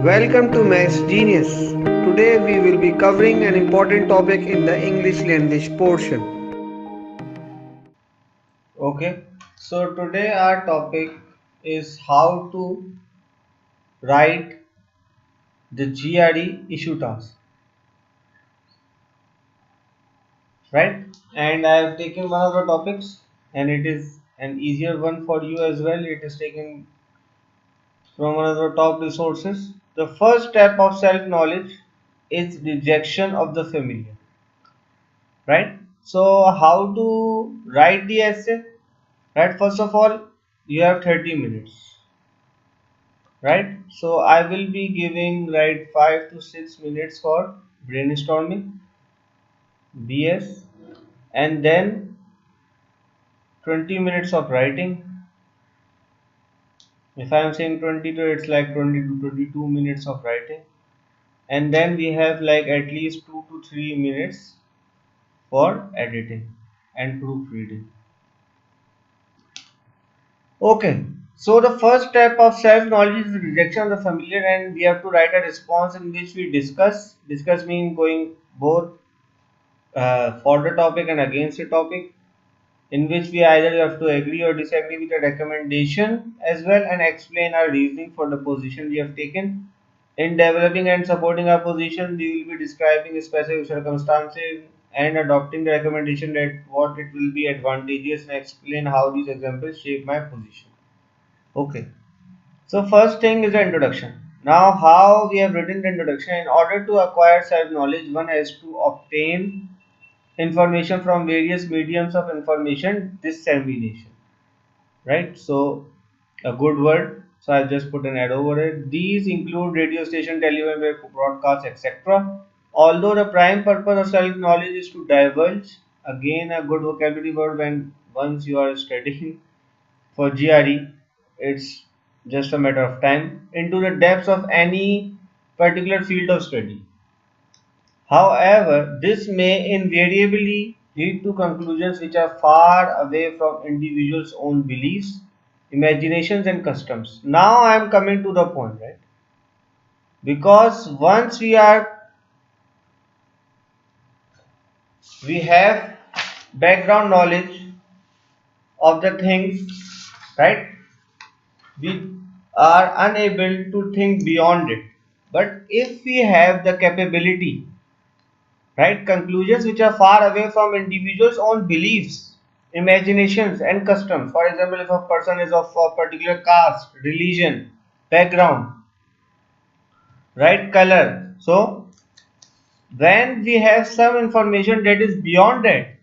Welcome to Maths Genius. Today we will be covering an important topic in the English language portion. Okay, so today our topic is how to write the GRE issue task, right? And I have taken one of the topics, and it is an easier one for you as well. It is taken from one of the top resources. The first step of self knowledge is rejection of the familiar, right? So, how to write the essay, right? First of all, you have 30 minutes, right? So I will be giving right 5 to 6 minutes for brainstorming BS, and then 20 minutes of writing. If I am saying 20 to, it's like 20 to 22 minutes of writing, and then we have like at least 2 to 3 minutes for editing and proofreading. Okay, so the first step of self knowledge is rejection of the familiar, and we have to write a response in which we discuss mean going both for the topic and against the topic, in which we either have to agree or disagree with the recommendation as well, and explain our reasoning for the position we have taken. In developing and supporting our position, we will be describing specific circumstances and adopting the recommendation that what it will be advantageous, and explain how these examples shape my position. Okay. So first thing is the introduction. Now how we have written the introduction: in order to acquire self-knowledge, one has to obtain information from various mediums of information dissemination, right? So a good word, so I'll just put an ad over it. These include radio station, television, web broadcasts, etc. Although the prime purpose of self knowledge is to divulge, again a good vocabulary word when once you are studying for GRE, it's just a matter of time, into the depths of any particular field of study. However, this may invariably lead to conclusions which are far away from individuals' own beliefs, imaginations, and customs. Now I am coming to the point, right? Because once we have background knowledge of the things, right? We are unable to think beyond it. But if we have the capability, right, conclusions which are far away from individuals' own beliefs, imaginations, and customs. For example, if a person is of a particular caste, religion, background, right, color. So, when we have some information that is beyond that,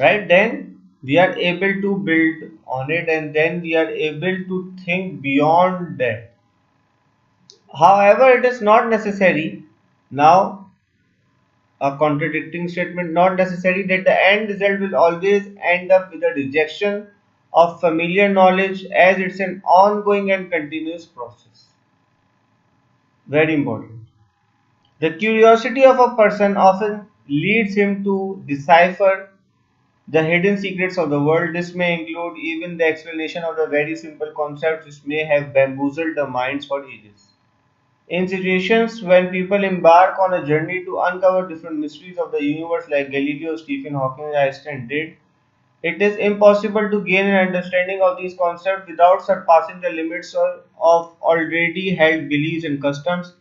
right, then we are able to build on it, and then we are able to think beyond that. However, it is not necessary now a contradicting statement, not necessary that the end result will always end up with a rejection of familiar knowledge, as it's an ongoing and continuous process. Very important. The curiosity of a person often leads him to decipher the hidden secrets of the world. This may include even the explanation of the very simple concepts which may have bamboozled the minds for ages. In situations when people embark on a journey to uncover different mysteries of the universe, like Galileo, Stephen Hawking, and Einstein did, it is impossible to gain an understanding of these concepts without surpassing the limits of already held beliefs and customs.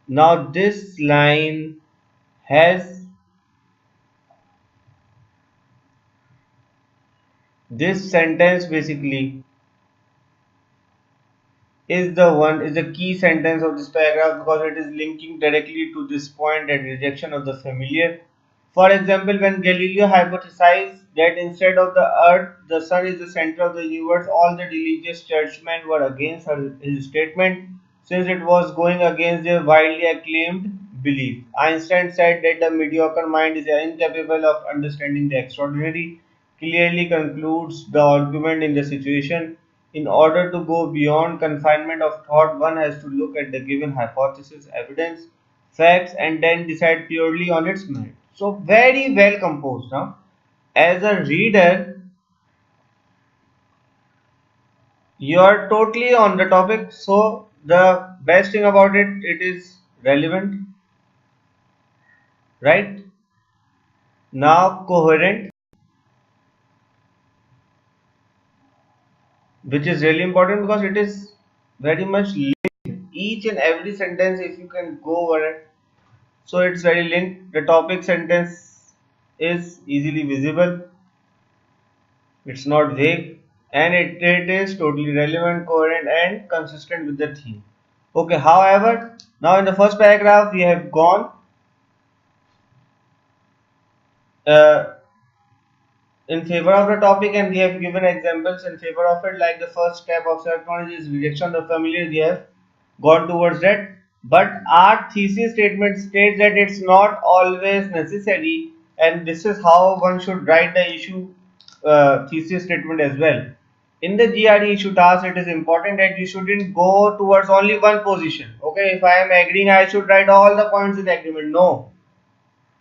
Now, has this sentence basically is the key sentence of this paragraph, because it is linking directly to this point, that rejection of the familiar. For example, when Galileo hypothesized that instead of the earth the sun is the center of the universe, all the religious churchmen were against his statement, since it was going against their widely acclaimed belief. Einstein said that the mediocre mind is incapable of understanding the extraordinary, clearly concludes the argument in the situation. In order to go beyond confinement of thought, one has to look at the given hypothesis, evidence, facts, and then decide purely on its merit. So, very well composed. Now, as a reader, you are totally on the topic. So, the best thing about it, it is relevant, right? Now coherent, which is really important because it is very much linked. Each and every sentence, if you can go over it, so it's very linked. The topic sentence is easily visible, it's not vague, and it is totally relevant, coherent, and consistent with the theme. Okay, however, now in the first paragraph, we have gone uh, in favor of the topic and we have given examples in favor of it, like the first step of self-knowledge is rejection of the familiar. We have gone towards that, but our thesis statement states that it's not always necessary, and this is how one should write the issue thesis statement as well. In the GRE issue task, it is important that you shouldn't go towards only one position. Okay, if I am agreeing, I should write all the points in agreement. No,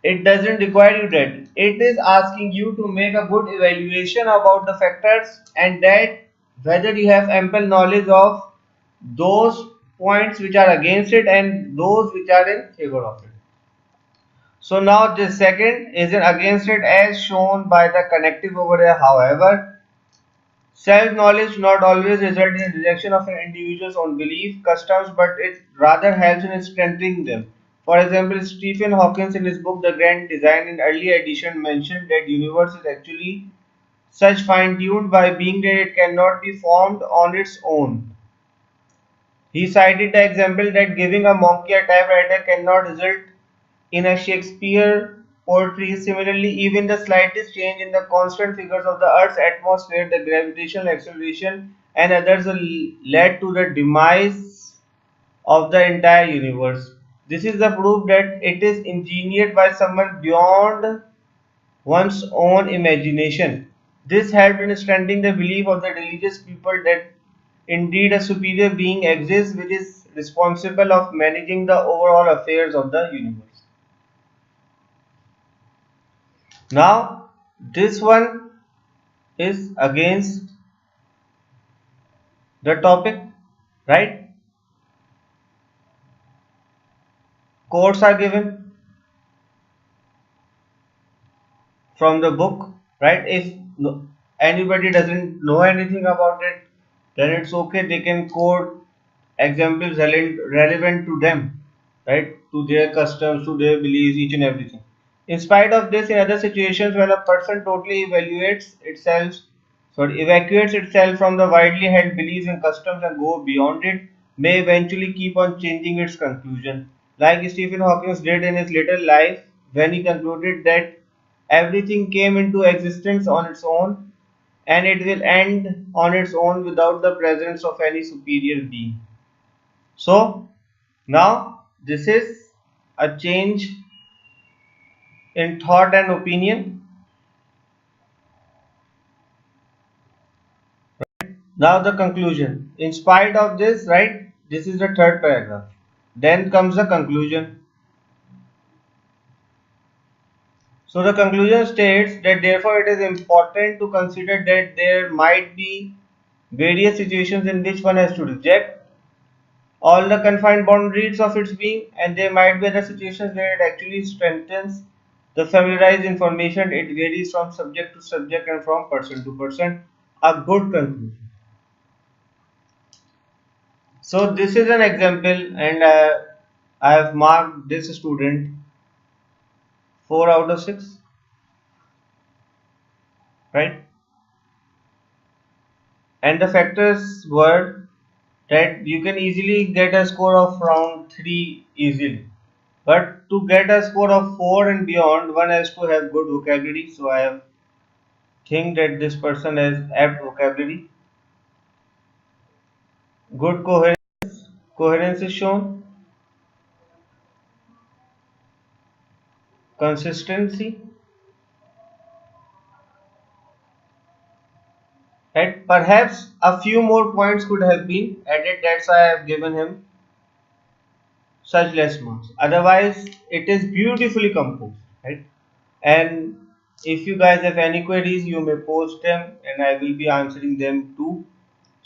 it doesn't require you that. It is asking you to make a good evaluation about the factors and that whether you have ample knowledge of those points which are against it and those which are in favor of it. So now this second is an against it as shown by the connective over there. However, self-knowledge not always results in rejection of an individual's own belief, customs, but it rather helps in strengthening them. For example, Stephen Hawking in his book The Grand Design in early edition mentioned that universe is actually such fine-tuned by being that it cannot be formed on its own. He cited the example that giving a monkey a typewriter cannot result in a Shakespeare poetry. Similarly, even the slightest change in the constant figures of the Earth's atmosphere, the gravitational acceleration, and others led to the demise of the entire universe. This is the proof that it is engineered by someone beyond one's own imagination. This helped in strengthening the belief of the religious people that indeed a superior being exists which is responsible of managing the overall affairs of the universe. Now, this one is against the topic, right? Quotes are given from the book, right? If anybody doesn't know anything about it, then it's okay. They can quote examples relevant to them, right? To their customs, to their beliefs, each and everything. In spite of this, in other situations, when a person totally evacuates itself from the widely held beliefs and customs and go beyond it, may eventually keep on changing its conclusion. Like Stephen Hawking did in his later life, when he concluded that everything came into existence on its own and it will end on its own without the presence of any superior being. So now this is a change in thought and opinion. Now the conclusion. In spite of this, right, this is the third paragraph. Then comes the conclusion. So the conclusion states that therefore it is important to consider that there might be various situations in which one has to reject all the confined boundaries of its being, and there might be other situations where it actually strengthens the familiarized information. It varies from subject to subject and from person to person. A good conclusion. So this is an example, and I have marked this student 4 out of 6, right? And the factors were that you can easily get a score of around 3 easily. But to get a score of 4 and beyond, one has to have good vocabulary. So I have think that this person has apt vocabulary. Good coherence is shown. Consistency. And perhaps a few more points could have been added. That's why I have given him such less marks. Otherwise, it is beautifully composed, right? And if you guys have any queries, you may post them and I will be answering them too.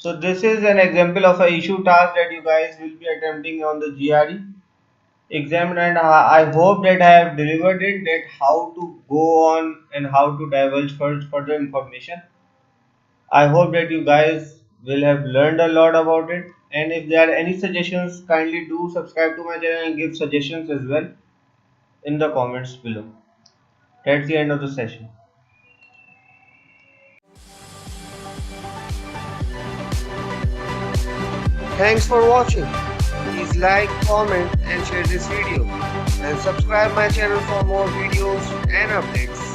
So this is an example of a issue task that you guys will be attempting on the GRE exam, and I hope that I have delivered it, that how to go on and how to divulge further information. I hope that you guys will have learned a lot about it, and if there are any suggestions, kindly do subscribe to my channel and give suggestions as well in the comments below. That's the end of the session. Thanks for watching. Please like, comment and share this video and subscribe my channel for more videos and updates.